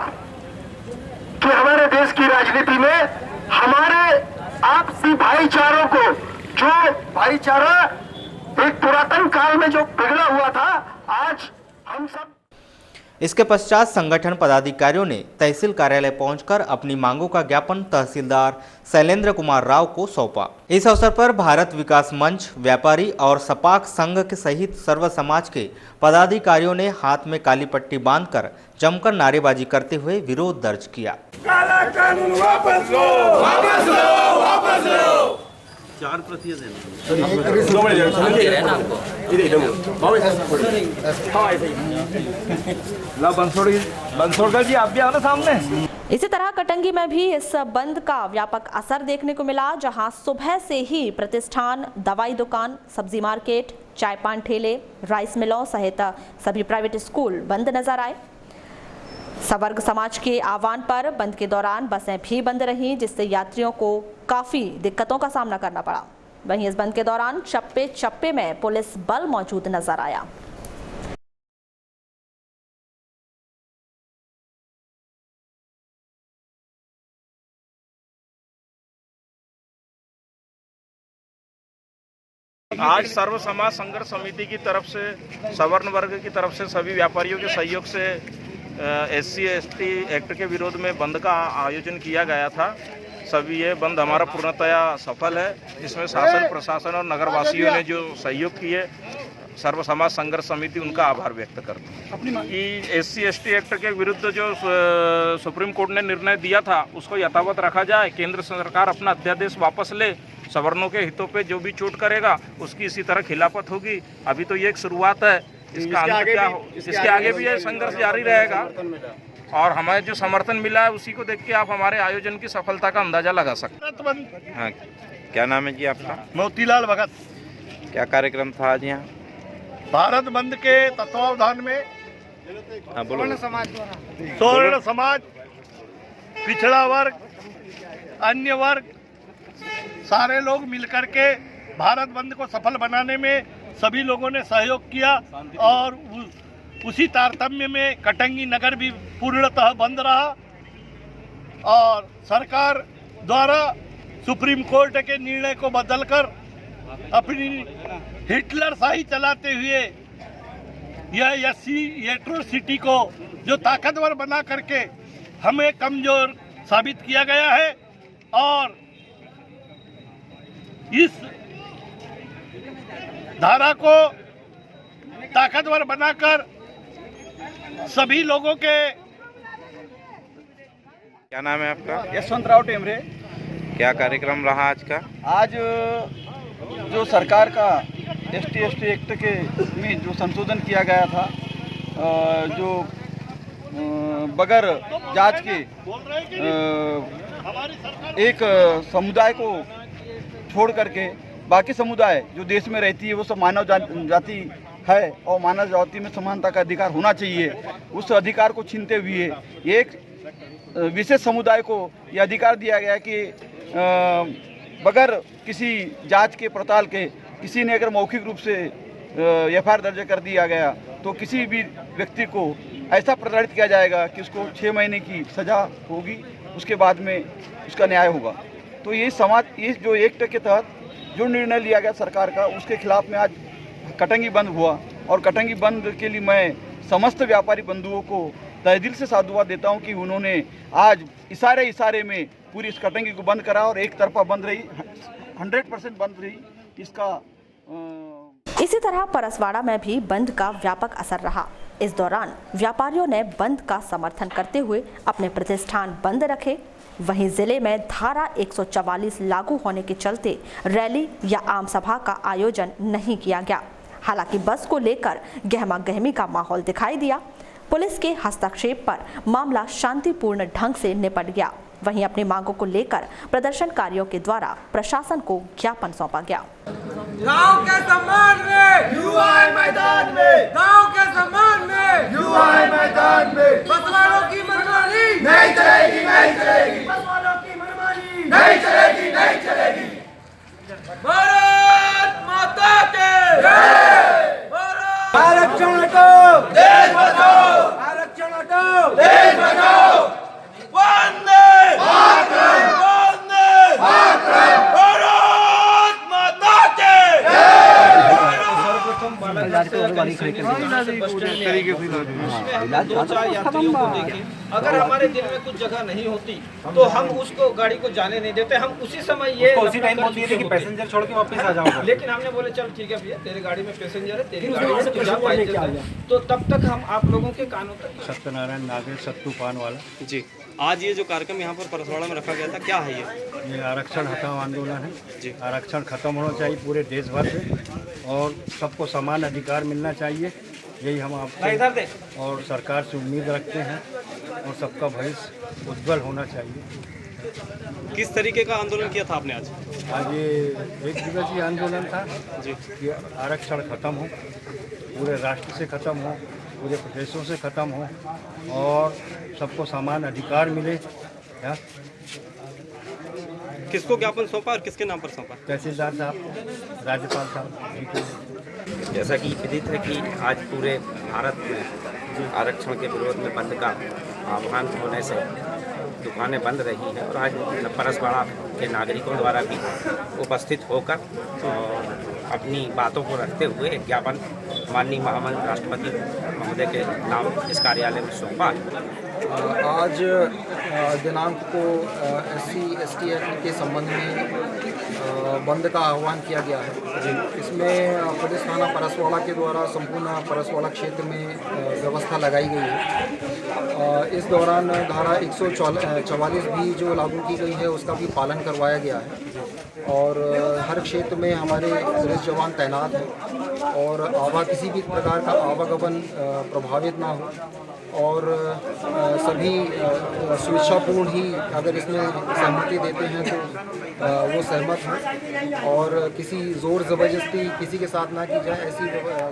कि हमारे देश की राजनीति में हमारे आपसी भाईचारों को, जो भाईचारा एक पुरातन काल में जो बिगड़ा हुआ था, आज हम सब। इसके पश्चात संगठन पदाधिकारियों ने तहसील कार्यालय पहुंचकर अपनी मांगों का ज्ञापन तहसीलदार शैलेंद्र कुमार राव को सौंपा। इस अवसर पर भारत विकास मंच, व्यापारी और सपाक संघ के सहित सर्व समाज के पदाधिकारियों ने हाथ में काली पट्टी बांधकर जमकर नारेबाजी करते हुए विरोध दर्ज किया। काला कानून वापस लो, वापस लो, वापस लो। 4 प्रतियां देना। बंसोड़कर जी, आप भी आओ ना सामने। इसी तरह कटंगी में भी इस बंद का व्यापक असर देखने को मिला, जहां सुबह से ही प्रतिष्ठान, दवाई दुकान, सब्जी मार्केट, चाय पान ठेले, राइस मिलों सहित सभी प्राइवेट स्कूल बंद नजर आए। सवर्ग समाज के आह्वान पर बंद के दौरान बसें भी बंद रहीं, जिससे यात्रियों को काफी दिक्कतों का सामना करना पड़ा। वहीं इस बंद के दौरान चप्पे चप्पे में पुलिस बल मौजूद नजर आया। आज सर्व समाज संघर्ष समिति की तरफ से, सवर्ण वर्ग की तरफ से, सभी व्यापारियों के सहयोग से SC/ST एक्ट के विरोध में बंद का आयोजन किया गया था। सभी ये बंद हमारा पूर्णतया सफल है। इसमें शासन, प्रशासन और नगरवासियों ने जो सहयोग किए, सर्व समाज संघर्ष समिति उनका आभार व्यक्त करती है। कि SC/ST एक्ट के विरुद्ध जो सुप्रीम कोर्ट ने निर्णय दिया था उसको यथावत रखा जाए, केंद्र सरकार अपना अध्यादेश वापस ले, सवर्णों के हितों पे जो भी चोट करेगा उसकी इसी तरह खिलाफत होगी। अभी तो ये एक शुरुआत है, इसका अंत क्या हो, इसके आगे भी ये संघर्ष जारी रहेगा और हमें जो समर्थन मिला है उसी को देख के आप हमारे आयोजन की सफलता का अंदाजा लगा सकते हैं। हाँ, क्या नाम है जी आपका? मोतीलाल भगत। क्या कार्यक्रम था आज यहाँ? भारत बंद के तत्वावधान में स्वर्ण समाज, पिछड़ा वर्ग, अन्य वर्ग, सारे लोग मिलकर के भारत बंद को सफल बनाने में सभी लोगों ने सहयोग किया और उसी तारतम्य में कटंगी नगर भी पूर्णतः बंद रहा और सरकार द्वारा सुप्रीम कोर्ट के निर्णय को बदलकर अपनी हिटलर शाही चलाते हुए यह एट्रोसिटी को जो ताकतवर बना करके हमें कमजोर साबित किया गया है और इस धारा को ताकतवर बनाकर सभी लोगों के। क्या नाम है आपका? यशवंत राव टेमरे। क्या कार्यक्रम रहा आज का? आज जो सरकार का ST/ST एक्ट के में जो संशोधन किया गया था, जो बगैर जांच के एक समुदाय को छोड़ करके बाकी समुदाय जो देश में रहती है वो सब मानव जाति है और मानव जाति में समानता का अधिकार होना चाहिए, उस अधिकार को छीनते हुए एक विशेष समुदाय को ये अधिकार दिया गया कि बगैर किसी जांच के पड़ताल के किसी ने अगर मौखिक रूप से एफआईआर दर्ज कर दिया गया तो किसी भी व्यक्ति को ऐसा प्रताड़ित किया जाएगा कि उसको 6 महीने की सज़ा होगी, उसके बाद में उसका न्याय होगा। तो ये समाज, ये जो एक्ट के तहत जो निर्णय लिया गया सरकार का, उसके खिलाफ में आज कटंगी बंद हुआ। और कटंगी बंद के लिए मैं समस्त व्यापारी बंधुओं को तहे दिल से साधुवाद देता हूं कि उन्होंने आज इशारे में पूरी इस कटंगी को बंद करा और एक तरफा बंद रही, 100% बंद रही। इसका इसी तरह परसवाड़ा में भी बंद का व्यापक असर रहा। इस दौरान व्यापारियों ने बंद का समर्थन करते हुए अपने प्रतिष्ठान बंद रखे। वहीं जिले में धारा 144 लागू होने के चलते रैली या आम सभा का आयोजन नहीं किया गया। हालांकि बस को लेकर गहमा गहमी का माहौल दिखाई दिया। पुलिस के हस्तक्षेप पर मामला शांतिपूर्ण ढंग से निपट गया। वहीं अपनी मांगों को लेकर प्रदर्शनकारियों के द्वारा प्रशासन को ज्ञापन सौंपा गया। गांव के सम्मान में युवा मैदान में, गांव के सम्मान में युवा मैदान में, बसवालों की मनमानी नहीं चलेगी, नहीं चलेगी, बसवालों की मनमानी नहीं चलेगी, नहीं चलेगी। भारत माता के जय। आरक्षण हटाओ, देश बचाओ, आरक्षण हटाओ, देश बचाओ। वंदे मातरम, वंदे मातरम, भारत माता के अगर हमारे दिल में कुछ जगह नहीं होती तो हम उसको गाड़ी को जाने नहीं देते। हम उसी समय ये कि पैसेंजर छोड़ के वापस आ जाओ, लेकिन हमने बोले चल ठीक है भैया, तेरे गाड़ी में पैसेंजर है, तेरी गाड़ी में तू जा पाएगा। तो तब तक हम आप लोगों के कानों तक। सत्यनारायण नागेश सत्तू पान वाला जी, आज ये जो कार्यक्रम यहाँ पर परसवाड़ा में रखा गया था, क्या है ये आरक्षण हटाओ आंदोलन है जी। आरक्षण खत्म होना चाहिए पूरे देश भर में और सबको समान अधिकार मिलना चाहिए। यही हम आपको और सरकार से उम्मीद रखते हैं और सबका भविष्य उज्जवल होना चाहिए। किस तरीके का आंदोलन किया था आपने आज? आज ये 1 दिवसीय आंदोलन था जी कि आरक्षण खत्म हो, पूरे राष्ट्र से खत्म हो, पूरे प्रदेशों से खत्म हो और सबको समान अधिकार मिले। किसको ज्ञापन सौंपा और किसके नाम पर सौंपा? तहसीलदार साहब, राज्यपाल साहब। जैसा कि विदित है कि आज पूरे भारत में आरक्षण के विरोध में बंद का आह्वान होने से दुकानें बंद रही हैं और आज परसवाड़ा के नागरिकों द्वारा भी उपस्थित होकर और अपनी बातों को रखते हुए एक ज्ञापन माननीय महामहिम राष्ट्रपति महोदय के नाम इस कार्यालय में सौंपा। आज दिनांक को SC ST एक्ट के संबंध में बंद का आह्वान किया गया है। इसमें पुलिस थाना परसवाड़ा के द्वारा संपूर्ण परसवाड़ा क्षेत्र में व्यवस्था लगाई गई है। इस दौरान धारा 144 भी जो लागू की गई है उसका भी पालन करवाया गया है और हर क्षेत्र में हमारे पुलिस जवान तैनात हैं और किसी भी प्रकार का आवागमन प्रभावित ना हो और सभी स्वेच्छापूर्ण ही अगर इसमें सहमति देते हैं तो वो सहमत हैं और किसी ज़ोर ज़बरदस्ती किसी के साथ ना की जाए, ऐसी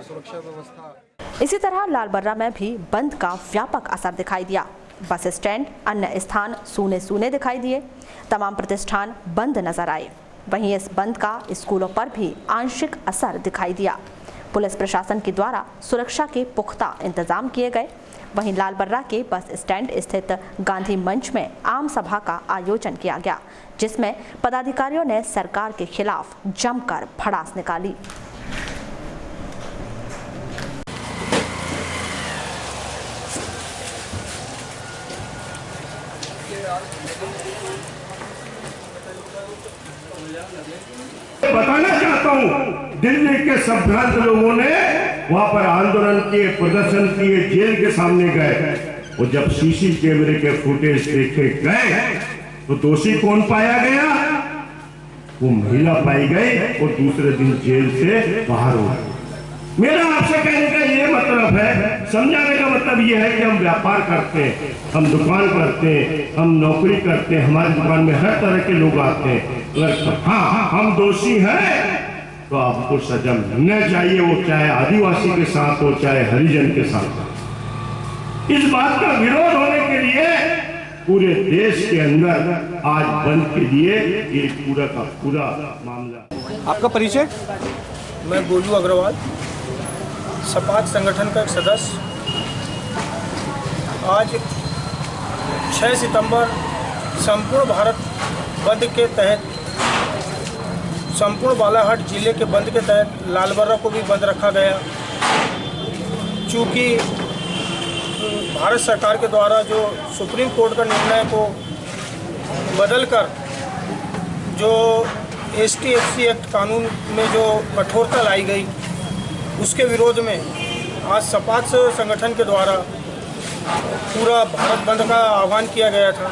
सुरक्षा व्यवस्था। इसी तरह लालबर्रा में भी बंद का व्यापक असर दिखाई दिया। बस स्टैंड, अन्य स्थान सूने सूने दिखाई दिए। तमाम प्रतिष्ठान बंद नजर आए। वहीं इस बंद का स्कूलों पर भी आंशिक असर दिखाई दिया। पुलिस प्रशासन के द्वारा सुरक्षा के पुख्ता इंतजाम किए गए। वहीं लालबर्रा के बस स्टैंड स्थित गांधी मंच में आम सभा का आयोजन किया गया, जिसमें पदाधिकारियों ने सरकार के खिलाफ जमकर भड़ास निकाली। बताना चाहता हूँ, दिल्ली के संभ्रांत लोगों ने वहां पर आंदोलन किए, प्रदर्शन किए, जेल के सामने गए और जब सीसी कैमरे के फुटेज देखे गए तो दोषी कौन पाया गया? वो महिला पाई गई और दूसरे दिन जेल से बाहर हो गई। मेरा आपसे कहने का ये मतलब है, समझाने का मतलब ये है कि हम व्यापार करते हैं, हम दुकान करते हैं, हम नौकरी करते हैं, हमारी दुकान में हर तरह के लोग आते हैं। अगर हाँ हम दोषी हैं तो आपको सजा मिलना चाहिए, वो चाहे आदिवासी के साथ हो चाहे हरिजन के साथ। इस बात का विरोध होने के लिए पूरे देश के अंदर आज बंद के लिए ये पूरा का पूरा मामला। आपका परिचय? मैं गोलू अग्रवाल, सपाट संगठन का एक सदस्य। आज 6 सितंबर संपूर्ण भारत बंद के तहत, संपूर्ण बालाघाट जिले के बंद के तहत लालबर्रा को भी बंद रखा गया। चूँकि भारत सरकार के द्वारा जो सुप्रीम कोर्ट का निर्णय को बदलकर जो ST/SC एक्ट कानून में जो कठोरता लाई गई, उसके विरोध में आज सपाट संगठन के द्वारा पूरा भारत बंद का आह्वान किया गया था।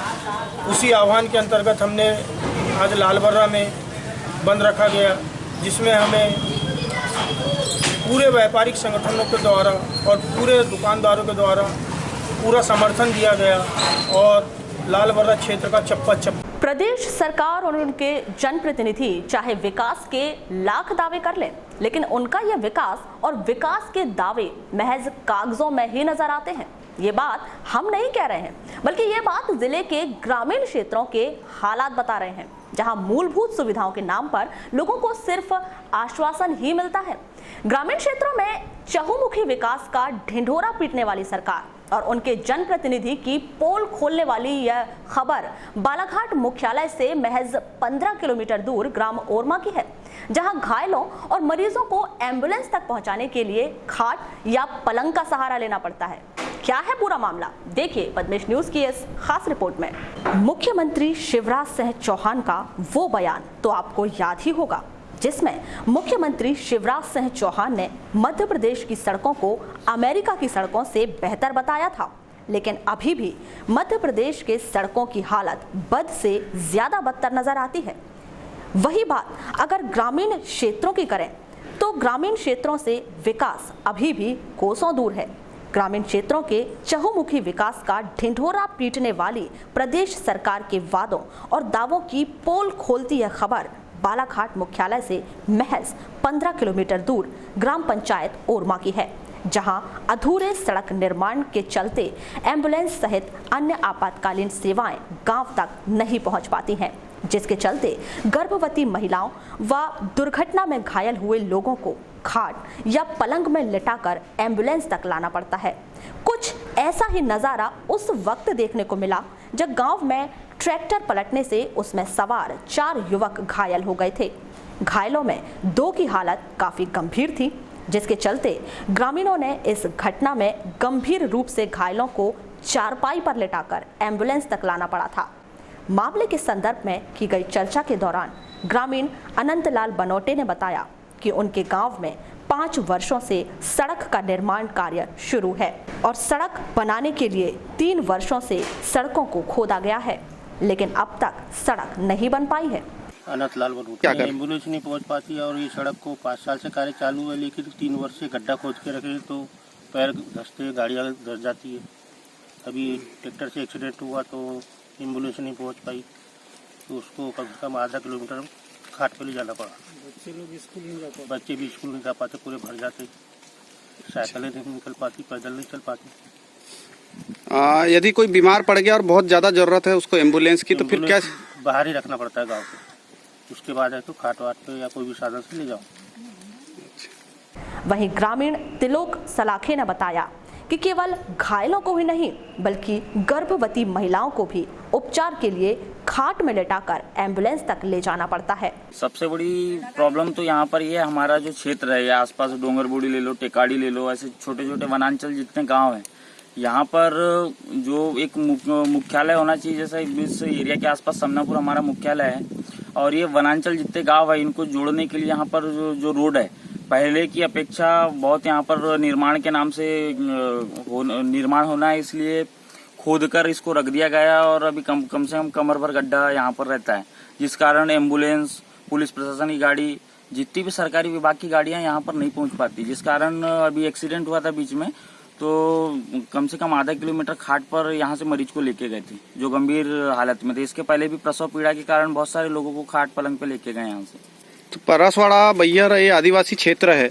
उसी आह्वान के अंतर्गत हमने आज लालबर्रा में बंद रखा गया, जिसमें हमें पूरे व्यापारिक संगठनों के द्वारा और पूरे दुकानदारों के द्वारा पूरा समर्थन दिया गया और लालबर्रा क्षेत्र का चप्पा-चप्पा। प्रदेश सरकार और उनके जनप्रतिनिधि चाहे विकास के लाख दावे कर लें, लेकिन उनका यह विकास और विकास के दावे महज कागजों में ही नजर आते हैं। ये बात हम नहीं कह रहे हैं, बल्कि ये बात जिले के ग्रामीण क्षेत्रों के हालात बता रहे हैं, जहां मूलभूत सुविधाओं के नाम पर लोगों को सिर्फ आश्वासन ही मिलता है। ग्रामीण क्षेत्रों में चहुमुखी विकास का ढिंढोरा पीटने वाली सरकार और उनके जनप्रतिनिधि की पोल खोलने वाली यह खबर बालाघाट मुख्यालय से महज 15 किलोमीटर दूर ग्राम ओरमा की है, जहां घायलों और मरीजों को एम्बुलेंस तक पहुंचाने के लिए खाट या पलंग का सहारा लेना पड़ता है। क्या है पूरा मामला, देखिए पद्मेश न्यूज की इस खास रिपोर्ट में। मुख्यमंत्री शिवराज सिंह चौहान का वो बयान तो आपको याद ही होगा, जिसमें मुख्यमंत्री शिवराज सिंह चौहान ने मध्य प्रदेश की सड़कों को अमेरिका की सड़कों से बेहतर बताया था। लेकिन अभी भी मध्य प्रदेश के सड़कों की हालत बद से ज्यादा बदतर नजर आती है। वही बात अगर ग्रामीण क्षेत्रों की करें तो ग्रामीण क्षेत्रों से विकास अभी भी कोसों दूर है। ग्रामीण क्षेत्रों के चहुमुखी विकास का ढिंढोरा पीटने वाली प्रदेश सरकार के वादों और दावों की पोल खोलती यह खबर बालाघाट मुख्यालय से महज 15 किलोमीटर दूर ग्राम पंचायत ओरमा की है, जहां अधूरे सड़क निर्माण के चलते एम्बुलेंस सहित अन्य आपातकालीन सेवाएं गांव तक नहीं पहुंच पाती हैं, जिसके चलते गर्भवती महिलाओं व दुर्घटना में घायल हुए लोगों को खाट या पलंग में लिटाकर एम्बुलेंस तक लाना पड़ता है। कुछ ऐसा ही नजारा उस वक्त देखने को मिला जब गांव में ट्रैक्टर पलटने से उसमें सवार 4 युवक घायल हो गए थे। घायलों में 2 की हालत काफी गंभीर थी, जिसके चलते ग्रामीणों ने इस घटना में गंभीर रूप से घायलों को चारपाई पर लिटाकर एम्बुलेंस तक लाना पड़ा था। मामले के संदर्भ में की गई चर्चा के दौरान ग्रामीण अनंतलाल बनोटे ने बताया कि उनके गांव में 5 वर्षों से सड़क का निर्माण कार्य शुरू है और सड़क बनाने के लिए 3 वर्षों से सड़कों को खोदा गया है, लेकिन अब तक सड़क नहीं बन पाई है। अनंतलाल बनोटे, एम्बुलेंस नहीं पहुंच पाती और ये सड़क को 5 साल से कार्य चालू है, लेकिन 3 वर्ष से गड्ढा खोद के रखे तो पैर धंसते गाड़ियाँ धंस जाती है। अभी ट्रैक्टर से एक्सीडेंट हुआ तो एम्बुलेंस नहीं पहुंच पाई, तो उसको कम से कम आधा किलोमीटर खाट पे ले जाना पड़ा। बच्चे भी स्कूल नहीं जा पाते, पूरे भर जाते, साइकिलें नहीं निकल पाती, पैदल नहीं चल पाती। यदि कोई बीमार पड़ गया और बहुत ज़्यादा ज़रूरत है उसको एम्बुलेंस की, तो फिर क्या? बाहर ही रखना पड़ता है गाँव पे, उसके बाद है तो खाट वाट पे या कोई भी साधन से ले जाओ। वहीं ग्रामीण तिलोक सलाखे ने बताया कि केवल घायलों को ही नहीं बल्कि गर्भवती महिलाओं को भी उपचार के लिए खाट में लेटाकर एम्बुलेंस तक ले जाना पड़ता है। सबसे बड़ी प्रॉब्लम तो यहाँ पर ये हमारा जो क्षेत्र है, या आसपास डोंगरबोड़ी ले लो, टेकाड़ी ले लो, ऐसे छोटे छोटे वनांचल जितने गांव हैं, यहाँ पर जो एक मुख्यालय होना चाहिए, जैसा इस एरिया के आसपास समनापुर हमारा मुख्यालय है, और ये वनांचल जितने गाँव है इनको जोड़ने के लिए यहाँ पर जो रोड है पहले की अपेक्षा बहुत यहाँ पर निर्माण के नाम से निर्माण होना है, इसलिए खोदकर इसको रख दिया गया और अभी कम से कम कमर भर गड्ढा यहाँ पर रहता है, जिस कारण एम्बुलेंस, पुलिस प्रशासन की गाड़ी, जितनी भी सरकारी विभाग की गाड़ियाँ यहाँ पर नहीं पहुँच पाती, जिस कारण अभी एक्सीडेंट हुआ था बीच में, तो कम से कम आधा किलोमीटर खाट पर यहाँ से मरीज को लेके गए थे जो गंभीर हालत में थे। इसके पहले भी प्रसव पीड़ा के कारण बहुत सारे लोगों को खाट पलंग पे लेके गए यहाँ से। तो परसवाड़ा बैहर ये आदिवासी क्षेत्र है,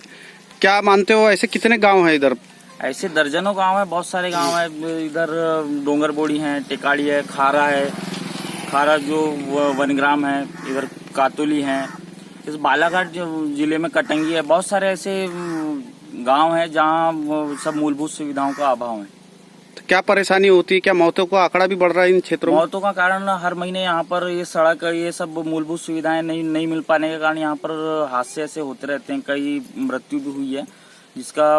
क्या मानते हो ऐसे कितने गांव हैं इधर? ऐसे दर्जनों गांव है, बहुत सारे गांव है इधर। डोंगरबोड़ी है, टेकाड़ी है, खारा जो वनग्राम है, इधर कातोली है, इस बालाघाट जिले में कटंगी है, बहुत सारे ऐसे गांव हैं जहां सब मूलभूत सुविधाओं का अभाव है। तो क्या परेशानी होती है, क्या मौतों का आंकड़ा भी बढ़ रहा है इन क्षेत्रों में? मौतों का कारण हर महीने यहाँ पर ये सड़क, ये सब मूलभूत सुविधाएं नहीं मिल पाने के कारण यहाँ पर हादसे ऐसे होते रहते हैं। कई मृत्यु भी हुई है, जिसका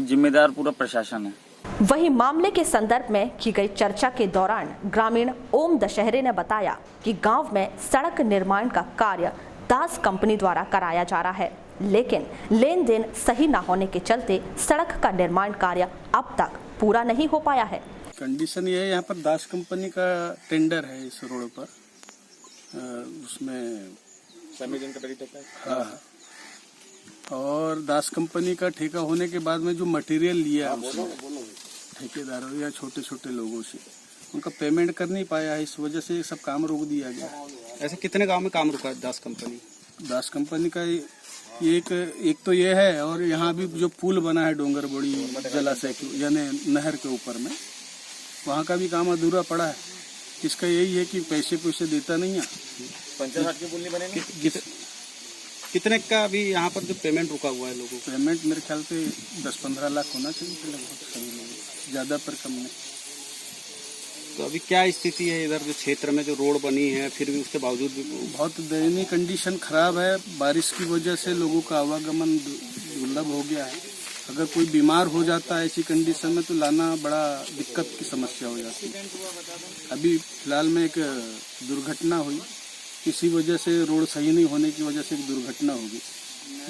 जिम्मेदार पूरा प्रशासन है। वहीं मामले के संदर्भ में की गई चर्चा के दौरान ग्रामीण ओम दशहरे ने बताया कि गांव में सड़क निर्माण का कार्य दास कंपनी द्वारा कराया जा रहा है, लेकिन लेन देन सही न होने के चलते सड़क का निर्माण कार्य अब तक पूरा नहीं हो पाया है। कंडीशन ये है, यहाँ पर दास कंपनी का टेंडर है इस रोड पर, उसमें हाँ, और दास कंपनी का ठेका होने के बाद में जो मटेरियल लिया ठेकेदारों या छोटे छोटे लोगों से, उनका पेमेंट कर नहीं पाया है, इस वजह से सब काम रोक दिया गया। ऐसे कितने गांव में काम रुका है दास कंपनी? दास कंपनी का एक तो ये है, और यहाँ भी जो पुल बना है डोंगरबोड़ी जलाशय यानी नहर के ऊपर में, वहाँ का भी काम अधूरा पड़ा है। इसका यही है कि पैसे देता नहीं है। 50-60 के पुल नहीं बनेंगे। कितने का अभी यहाँ पर जो पेमेंट रुका हुआ है लोगों? पेमेंट मेरे ख्याल से 10-15 लाख होना चाहिए लगभग सभी लोगों, ज़्यादा पर कम नहीं। तो अभी क्या स्थिति है इधर जो क्षेत्र में, जो रोड बनी है फिर भी उसके बावजूद भी बहुत दयनीय कंडीशन खराब है। बारिश की वजह से लोगों का आवागमन दुर्लभ हो गया है। अगर कोई बीमार हो जाता है ऐसी कंडीशन में तो लाना बड़ा दिक्कत की समस्या हो जाती है। अभी फिलहाल में एक दुर्घटना हुई, इसी वजह से रोड सही नहीं होने की वजह से एक दुर्घटना होगी,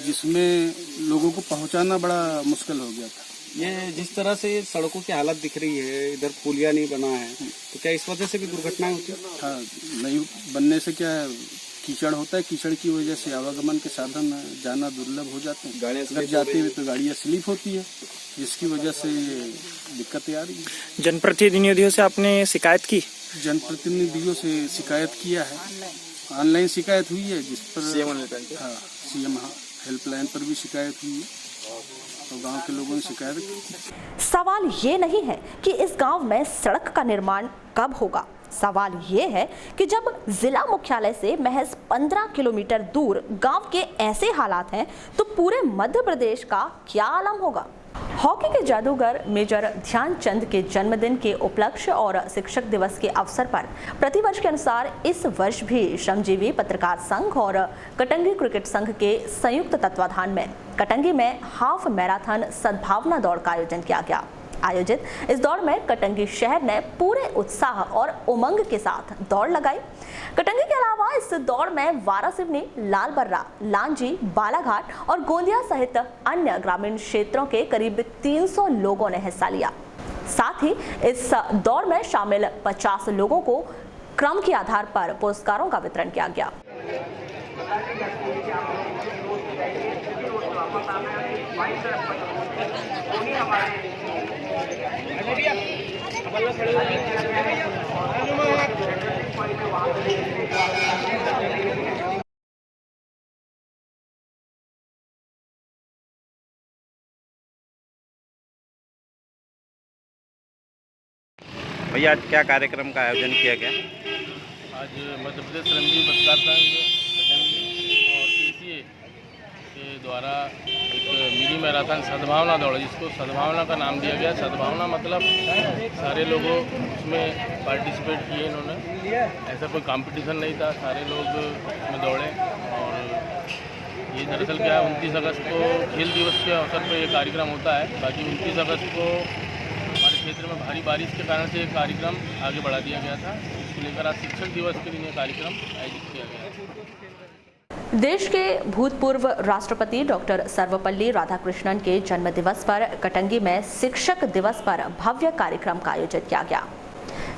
जिसमें लोगों को पहुंचाना बड़ा मुश्किल हो गया था। ये जिस तरह से सड़कों की हालत दिख रही है, इधर पुलिया नहीं बना है, तो क्या इस वजह से भी दुर्घटनाएं होती है? हाँ, नहीं बनने से क्या है, कीचड़ होता है, कीचड़ की वजह से आवागमन के साधन जाना दुर्लभ हो जाते हैं। अगर जाते हुए तो गाड़ियाँ स्लिप होती है, जिसकी वजह से दिक्कतें आ रही है। जनप्रतिनिधियों से आपने शिकायत की? जनप्रतिनिधियों से शिकायत किया है, ऑनलाइन शिकायत हुई है, जिस पर सीएम हेल्पलाइन पर भी शिकायत हुई है, तो गांव के लोगों ने शिकायत की। सवाल ये नहीं है कि इस गांव में सड़क का निर्माण कब होगा, सवाल ये है कि जब जिला मुख्यालय से महज 15 किलोमीटर दूर गांव के ऐसे हालात हैं तो पूरे मध्य प्रदेश का क्या आलम होगा। हॉकी के जादूगर मेजर ध्यानचंद के जन्मदिन के उपलक्ष्य और शिक्षक दिवस के अवसर पर प्रतिवर्ष के अनुसार इस वर्ष भी श्रमजीवी पत्रकार संघ और कटंगी क्रिकेट संघ के संयुक्त तत्वाधान में कटंगी में हाफ मैराथन सद्भावना दौड़ का आयोजन किया गया। आयोजित इस दौड़ में कटंगी शहर ने पूरे उत्साह और उमंग के साथ दौड़ लगाई। कटंगी के अलावा इस दौड़ में वारासिवनी, लालबर्रा, लांजी, बालाघाट और गोंदिया सहित अन्य ग्रामीण क्षेत्रों के करीब 300 लोगों ने हिस्सा लिया। साथ ही इस दौड़ में शामिल 50 लोगों को क्रम के आधार पर पुरस्कारों का वितरण किया गया। भैया आज क्या कार्यक्रम का आयोजन किया गया? आज मध्य प्रदेश श्रमजीवी पत्रकार संघ कटंगी और पीसीए के द्वारा एक मिनी मैराथन सद्भावना दौड़, जिसको सद्भावना का नाम दिया गया। सद्भावना मतलब सारे लोगों उसमें पार्टिसिपेट किए इन्होंने, ऐसा कोई कंपटीशन नहीं था, सारे लोग उसमें दौड़े। और ये दरअसल क्या है, 29 अगस्त को खेल दिवस के अवसर पर ये कार्यक्रम होता है। बाकी 29 अगस्त को हमारे क्षेत्र में भारी बारिश के कारण से एक कार्यक्रम आगे बढ़ा दिया गया था। इसको लेकर आज शिक्षक दिवस के दिन ये कार्यक्रम आयोजित किया गया। देश के भूतपूर्व राष्ट्रपति डॉक्टर सर्वपल्ली राधाकृष्णन के जन्म दिवस पर कटंगी में शिक्षक दिवस पर भव्य कार्यक्रम का आयोजन किया गया।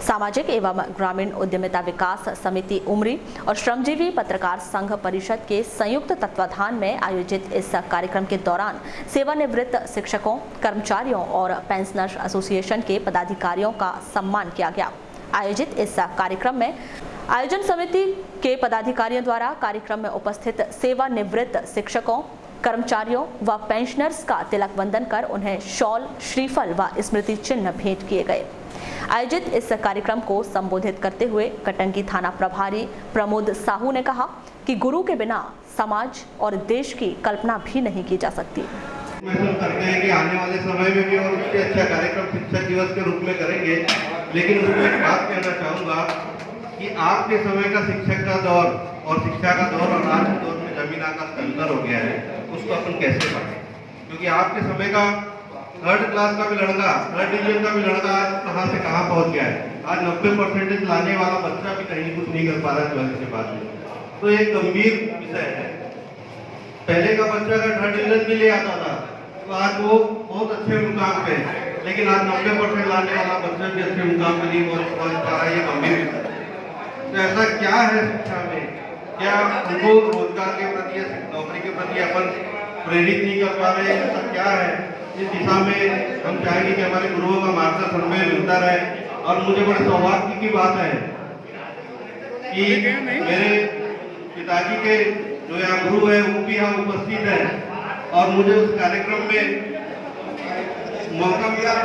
सामाजिक एवं ग्रामीण उद्यमिता विकास समिति उमरी और श्रमजीवी पत्रकार संघ परिषद के संयुक्त तत्वाधान में आयोजित इस कार्यक्रम के दौरान सेवानिवृत्त शिक्षकों, कर्मचारियों और पेंशनर्स एसोसिएशन के पदाधिकारियों का सम्मान किया गया। आयोजित इस कार्यक्रम में आयोजन समिति के पदाधिकारियों द्वारा कार्यक्रम में उपस्थित सेवानिवृत्त शिक्षकों, कर्मचारियों व पेंशनर्स का तिलक वंदन कर उन्हें शॉल, श्रीफल व स्मृति चिन्ह भेंट किए गए। आयोजित इस कार्यक्रम को संबोधित करते हुए कटंगी थाना प्रभारी प्रमोद साहू ने कहा कि गुरु के बिना समाज और देश की कल्पना भी नहीं की जा सकती। महसूस करते हैं कि आने वाले समय में भी और उससे अच्छा कार्यक्रम शिक्षक दिवस के रूप में करेंगे, लेकिन उसमें एक बात कहना चाहूँगा कि आज के समय का शिक्षक का दौर और शिक्षा का दौर और आज के दौर में जमीन आकाश का अंतर हो गया है। उसको अपन कैसे पढ़ें, क्योंकि आज के समय का 3rd क्लास का भी लड़का, 3rd डिवीजन का भी लड़का आज कहाँ से कहाँ पहुँच गया है। आज 90% लाने वाला बच्चा भी कहीं कुछ नहीं कर पा रहा है 12th के बाद में। तो एक गंभीर विषय है। पहले का बच्चा अगर 3rd डिवीजन भी ले आता था तो आज वो बहुत अच्छे मुकाम पे है, लेकिन आज 90% लाने वाला बच्चा भी अच्छे मुकाम पे नहीं पहुंच पा रहा है। ये गंभीर विषय है। तो ऐसा क्या है शिक्षा में, क्या उनको रोजगार के प्रति या नौकरी के प्रति अपन प्रेरित नहीं कर पा रहे हैं? ऐसा क्या है? इस दिशा में हम चाहेंगे कि हमारे गुरुओं का मार्गदर्शन हमें मिलता रहे। और मुझे बड़े सौभाग्य की बात है कि मेरे पिताजी के जो यहाँ गुरु है वो भी यहाँ उपस्थित है और मुझे उस कार्यक्रम में मौका मिला।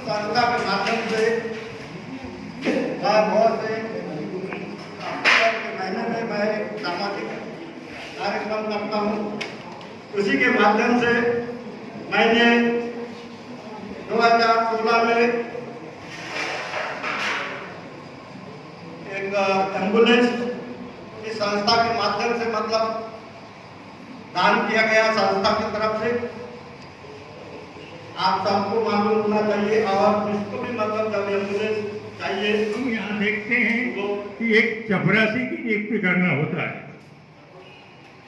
संस्था के माध्यम से बहुत से महीने में मैं सामाजिक कार्यक्रम करता हूँ। उसी के माध्यम से मैंने 2016 में एक एम्बुलेंस की संस्था के माध्यम से मतलब दान किया गया संस्था की तरफ से। आप सबको मालूम होना चाहिए और जिसको भी मतलब जब एम्बुलेंस चाहिए। हम यहाँ देखते हैं कि एक चपरासी की नियुक्ति करना होता है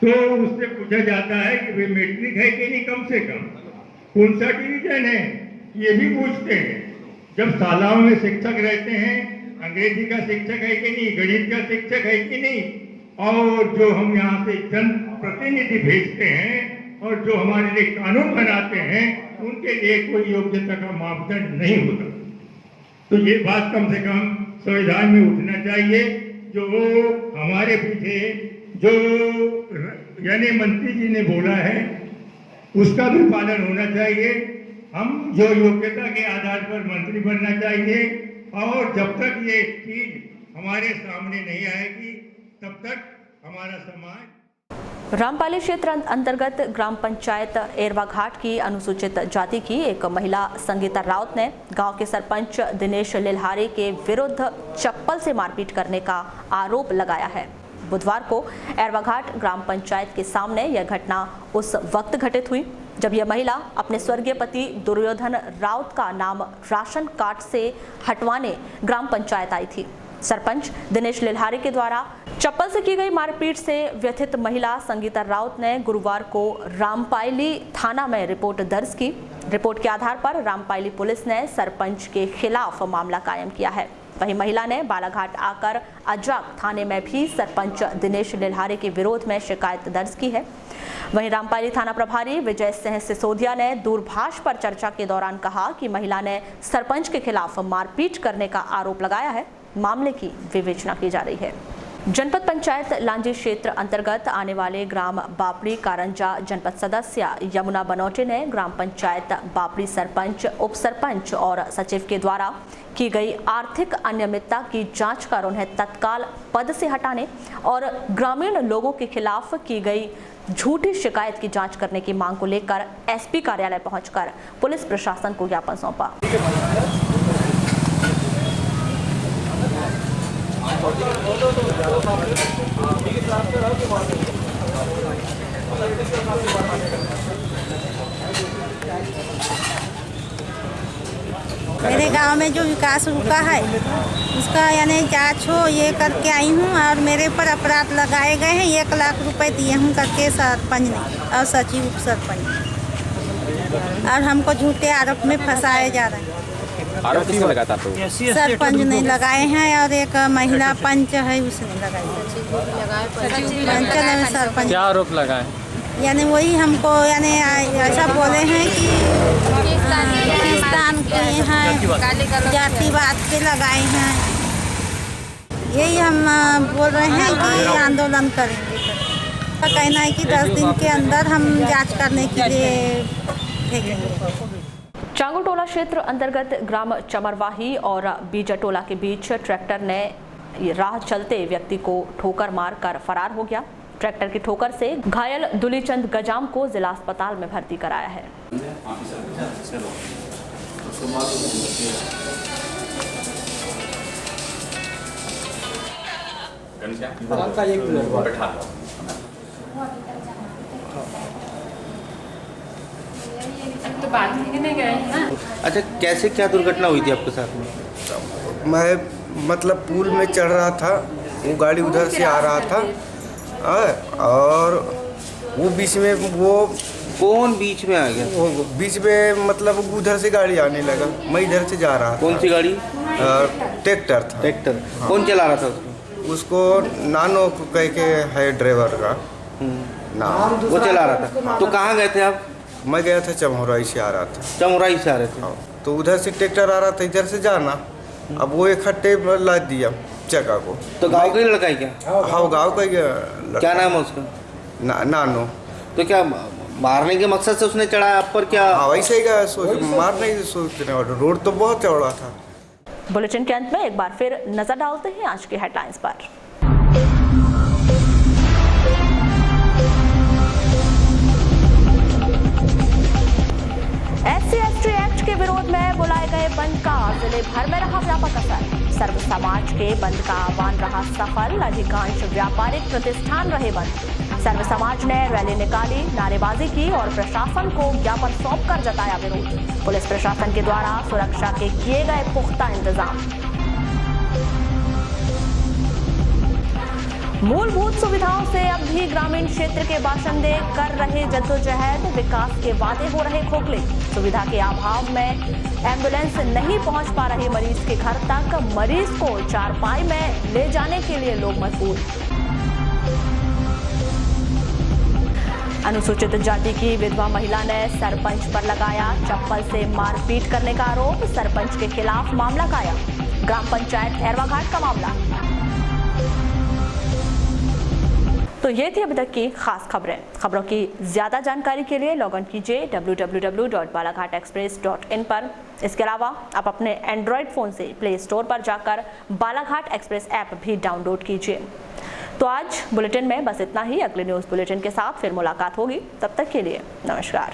तो उससे पूछा जाता है कि भाई मैट्रिक है कि नहीं, कम से कम कौन सा डिवीजन है, ये भी पूछते हैं। जब शालाओं में शिक्षक रहते हैं, अंग्रेजी का शिक्षक है कि नहीं, गणित का शिक्षक है कि नहीं, और जो हम यहाँ से जन प्रतिनिधि भेजते हैं और जो हमारे लिए कानून बनाते हैं उनके लिए कोई योग्यता का मापदंड नहीं होता। तो ये बात कम से कम संविधान में उठना चाहिए। जो हमारे पीछे जो यानी मंत्री जी ने बोला है उसका भी पालन होना चाहिए। हम जो योग्यता के आधार पर मंत्री बनना चाहिए और जब तक ये चीज हमारे सामने नहीं आएगी तब तक हमारा समाज। रामपाली क्षेत्र अंतर्गत ग्राम पंचायत एरवा घाट की अनुसूचित जाति की एक महिला संगीता राउत ने गांव के सरपंच दिनेश लिल्हारी के विरुद्ध चप्पल से मारपीट करने का आरोप लगाया है। बुधवार को एरवा घाट ग्राम पंचायत के सामने यह घटना उस वक्त घटित हुई जब यह महिला अपने स्वर्गीय पति दुर्योधन राउत का नाम राशन कार्ड से हटवाने ग्राम पंचायत आई थी। सरपंच दिनेश लिल्हारी के द्वारा चप्पल से की गई मारपीट से व्यथित महिला संगीता राउत ने गुरुवार को रामपायली थाना में रिपोर्ट दर्ज की। रिपोर्ट के आधार पर रामपायली पुलिस ने सरपंच के खिलाफ मामला कायम किया है। वहीं महिला ने बालाघाट आकर अजाक थाने में भी सरपंच दिनेश लिल्हारी के विरोध में शिकायत दर्ज की है। वहीं रामपायली थाना प्रभारी विजय सिंह सिसोदिया ने दूरभाष पर चर्चा के दौरान कहा कि महिला ने सरपंच के खिलाफ मारपीट करने का आरोप लगाया है। मामले की विवेचना की जा रही है। जनपद पंचायत लांजी क्षेत्र अंतर्गत आने वाले ग्राम बापड़ी कारंजा जनपद सदस्य यमुना बनोटे ने ग्राम पंचायत बापड़ी सरपंच, उप सरपंच और सचिव के द्वारा की गई आर्थिक अनियमितता की जांच कर उन्हें तत्काल पद से हटाने और ग्रामीण लोगों के खिलाफ की गई झूठी शिकायत की जांच करने की मांग को लेकर एसपी कार्यालय पहुंचकर पुलिस प्रशासन को ज्ञापन सौंपा। मेरे गांव में जो विकास रुका है उसका यानी जांच हो ये करके आई हूँ और मेरे पर अपराध लगाए गए हैं। 1 लाख रुपए दिए हूँ करके सरपंच ने और सचिव उप सरपंच और हमको झूठे आरोप में फंसाए जा रहे हैं। आरोप किसने लगाता तो? सरपंच ने लगाए हैं और एक महिला पंच है उसने लगाई। सरपंच क्या आरोप लगाए? यानी वही हमको यानी ऐसा बोले हैं कि पाकिस्तान के हैं, जातिवाद के लगाए हैं। यही हम बोल रहे हैं कि आंदोलन करेंगे। कहना है कि 10 दिन के अंदर हम जांच करने के लिए भेजेंगे। गांगुटोला क्षेत्र अंतर्गत ग्राम चमरवाही और बीजाटोला के बीच ट्रैक्टर ने राह चलते व्यक्ति को ठोकर मारकर फरार हो गया। ट्रैक्टर की ठोकर से घायल दुलीचंद गजाम को जिला अस्पताल में भर्ती कराया है। तो बात लिखने गए हैं ना। अच्छा, कैसे क्या दुर्घटना हुई थी आपके साथ में? मैं मतलब पुल में चढ़ रहा था, वो गाड़ी उधर से आ रहा था और वो बीच में वो कौन बीच में आ गया? वो बीच में मतलब उधर से गाड़ी आने लगा, मैं इधर से जा रहा था। कौन सी गाड़ी? ट्रैक्टर था। ट्रैक्टर कौन चला रहा था उसको नानो कह के है ड्राइवर का नाम, वो चला रहा था। तो कहाँ गए थे आप? मैं गया था चमोराई से आ रहा था। चमोराई से आ रहे थे? तो उधर से ट्रैक्टर आ रहा था, इधर से जाना, अब वो इकट्ठे लाद दिया चक्का को। तो गांव का ही लड़का है क्या? हाँ, गांव का ही। क्या नाम है उसका? नानो। तो क्या मारने के मकसद से उसने चढ़ाया आप पर? क्या वैसे ही का सोच, मारने की सोचने, रोड तो बहुत चौड़ा था। बुलेटिन के अंत में एक बार फिर नजर डालते हैं आज की हेडलाइंस पर। SC/ST एक्ट के विरोध में बुलाए गए बंद का जिले भर में रहा व्यापक असर। सर्व समाज के बंद का आह्वान रहा सफल, अधिकांश व्यापारिक प्रतिष्ठान रहे बंद। सर्व समाज ने रैली निकाली, नारेबाजी की और प्रशासन को ज्ञापन सौंपकर जताया विरोध। पुलिस प्रशासन के द्वारा सुरक्षा के किए गए पुख्ता इंतजाम। मूलभूत सुविधाओं से अब भी ग्रामीण क्षेत्र के बाशिंदे कर रहे जद्दोजहद, विकास के वादे हो रहे खोखले। सुविधा के अभाव में एम्बुलेंस नहीं पहुंच पा रहे मरीज के घर तक, मरीज को चारपाई में ले जाने के लिए लोग मजबूर। अनुसूचित जाति की विधवा महिला ने सरपंच पर लगाया चप्पल से मारपीट करने का आरोप। सरपंच के खिलाफ मामला कायम। ग्राम पंचायत खैरवाघाट का मामला। तो ये थी अभी तक की खास खबरें। खबरों की ज्यादा जानकारी के लिए लॉग इन कीजिए www.balaghatexpress.in पर। इसके अलावा आप अपने एंड्रॉयड फ़ोन से प्ले स्टोर पर जाकर बालाघाट एक्सप्रेस ऐप भी डाउनलोड कीजिए। तो आज बुलेटिन में बस इतना ही। अगले न्यूज़ बुलेटिन के साथ फिर मुलाकात होगी, तब तक के लिए नमस्कार।